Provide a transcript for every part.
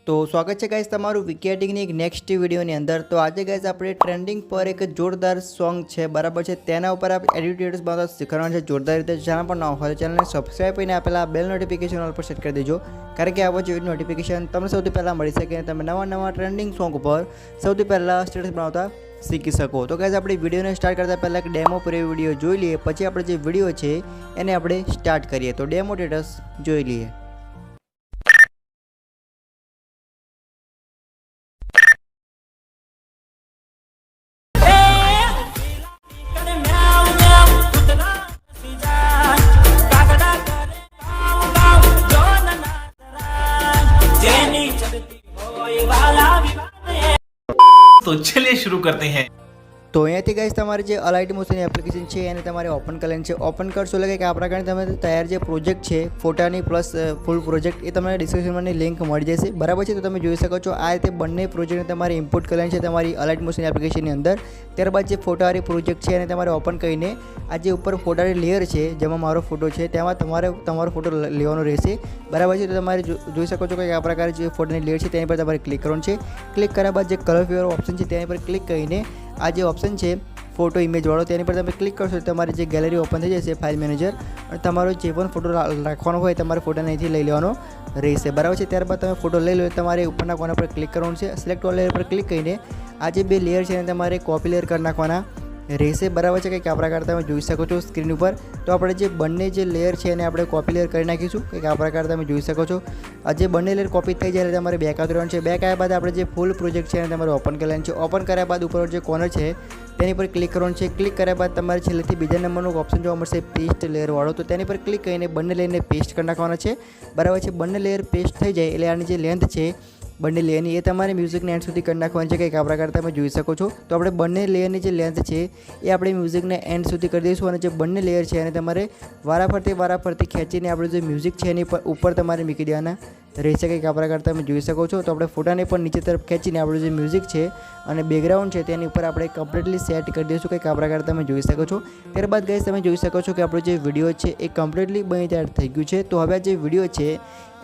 तो स्वागत है गाइस तमारू विकेटिंग ની એક નેક્સ્ટ વિડિયોની અંદર। તો આજે ગાइस આપણે ટ્રેન્ડિંગ પર એક જોરદાર સોંગ છે બરાબર છે, તેના ઉપર આપ એડિટર્સ બનાવતા શીખવાનું છે જોરદાર રીતે। ચેનલ પર ન હોય તો ચેનલને સબસ્ક્રાઇબ કરીને આપેલા બેલ નોટિફિકેશન ઓલ પર સેટ કરી દેજો, કારણ કે આવો જ વિડિયો નોટિફિકેશન તમને સૌથી પહેલા મળી શકે અને તમે નવા ટ્રેન્ડિંગ સોંગ ઉપર સૌથી પહેલા સ્ટેટસ બનાવતા શીખી શકો। તો ગાइस આપણે વિડિયોને સ્ટાર્ટ કરતા પહેલા એક ડેમો પ્રી વિડિયો જોઈ લઈએ, પછી આપણે જે વિડિયો છે એને આપણે સ્ટાર્ટ કરીએ। તો ડેમો સ્ટેટસ જોઈ લઈએ। तो चलिए शुरू करते हैं। तो અહીંયાથી ગાइस તમારી જે અલાઇટ મોશન એપ્લિકેશન છે એને તમારે ઓપન કરવાની છે। ઓપન કરશો એટલે કે આ પ્રકારની તમે તૈયાર જે પ્રોજેક્ટ છે ફોટાની પ્લસ ફૂલ પ્રોજેક્ટ એ તમને ડિસ્ક્રિપ્શનમાં લિંક મળી જશે બરાબર છે। તો તમે જોઈ શકો છો આ રીતે બંને પ્રોજેક્ટને તમારે ઇમ્પોર્ટ કરવાની છે તમારી અલાઇટ મોશન એપ્લિકેશનની અંદર। ત્યારબાદ જે ફોટાવાળી પ્રોજેક્ટ છે એને તમારે ઓપન કરીને આ જે ઉપર ફોટાની લેયર છે જેમાં મારો ફોટો છે તેમાં તમારે તમારો ફોટો લેવાનો રહેશે બરાબર છે। તો તમારે જોઈ શકો છો કે આ પ્રકારે જે ફોટાની લેયર છે તેની પર તમારે ક્લિક કરવાનું છે। ક્લિક કર્યા બાદ જે કલર ફેવર ઓપ્શન છે તેની પર ક્લિક કરીને આ જે ઓપ્શન છે ફોટો ઇમેજ વાળો તેની પર તમે ક્લિક કરશો તો તમારી જે ગેલેરી ઓપન થઈ જશે ફાઇલ મેનેજર, અને તમારો જે પણ ફોટો રાખવાનો હોય તમારે ફોટોને અહીંથી લઈ લેવાનો રહેશે બરાબર છે। ત્યારબાદ તમે ફોટો લઈ લો તમારે ઉપરના કોર્નર પર ક્લિક કરવાનું છે। સિલેક્ટ ઓલ લેયર પર ક્લિક કરીને આ જે બે લેયર છે એને તમારે કોપી લેયર કરી નાખવાના રહેશે બરાબર છે। કંઈક આ પ્રકારે તમે જોઈ શકો છો સ્ક્રીન ઉપર। તો આપણે જે બંને જે લેયર છે એને આપણે કોપી લેયર કરી નાખીશું, કંઈક આ પ્રકારે તમે જોઈ શકો છો। આ જે બંને લેયર કોપી થઈ જાય એટલે તમારે બેક આવતું રહેવાનું છે। બેક આવ્યા બાદ આપણે જે ફૂલ પ્રોજેક્ટ છે એને તમારે ઓપન કરી લેવાનું છે। ઓપન કર્યા બાદ ઉપર જે કોર્નર છે તેની પર ક્લિક કરવાનું છે। ક્લિક કર્યા બાદ તમારે છેલ્લેથી બીજા નંબરનું ઓપ્શન જોવા મળશે પેસ્ટ લેયર વાળો, તો તેની પર ક્લિક કરીને બંને લેયરને પેસ્ટ કરી નાખવાના છે બરાબર છે। બંને લેયર પેસ્ટ થઈ જાય એટલે આની જે લેન્થ છે બંને લેયરની એ તમારે મ્યુઝિકને એન્ડ સુધી કરી નાખવાની છે, કંઈક આ પ્રકારે તમે જોઈ શકો છો। તો આપણે બંને લેયરની જે લેન્થ છે એ આપણે મ્યુઝિકને એન્ડ સુધી કરી દઈશું, અને જે બંને લેયર છે એને તમારે વારાફરતી ખેંચીને આપણે જે મ્યુઝિક છે એની ઉપર તમારે મૂકી દેવાના રહેશે, કંઈક આ પ્રકારે તમે જોઈ શકો છો। તો આપણે ફોટાને પણ નીચે તરફ ખેંચીને આપણું જે મ્યુઝિક છે અને બેકગ્રાઉન્ડ છે તેની ઉપર આપણે કમ્પ્લીટલી સેટ કરી દઈશું, કંઈક આ પ્રકારે તમે જોઈ શકો છો। ત્યારબાદ ગાઈસ તમે જોઈ શકો છો કે આપણો જે વિડીયો છે એ કમ્પ્લીટલી બની તૈયાર થઈ ગયું છે। તો હવે આ જે વિડીયો છે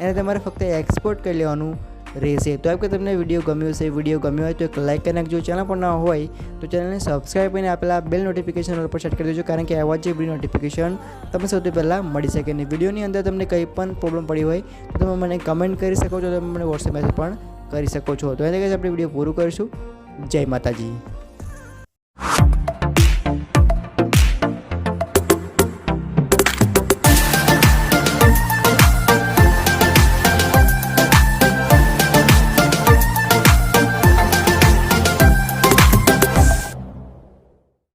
એને તમારે ફક્ત એક્સપોર્ટ કરી લેવાનું રહેશે। તો કે તમને વિડીયો ગમ્યો હશે, વિડીયો ગમ્યો હોય તો એક લાઇક કરી નાખજો, ચેનલ પર ન હોય તો ચેનલને સબસ્ક્રાઇબ કરીને આપેલા બેલ નોટિફિકેશન પર સેટ કરી દેજો, કારણ કે આવા જે વિડીયો નોટિફિકેશન તમને સૌથી પહેલાં મળી શકે। અને વિડીયોની અંદર તમને કંઈ પણ પ્રોબ્લેમ પડી હોય તો તમે મને કમેન્ટ કરી શકો છો, તમે મને વોટ્સએપ મેસેજ પણ કરી શકો છો। તો એના આપણે વિડીયો પૂરું કરીશું। જય માતાજી।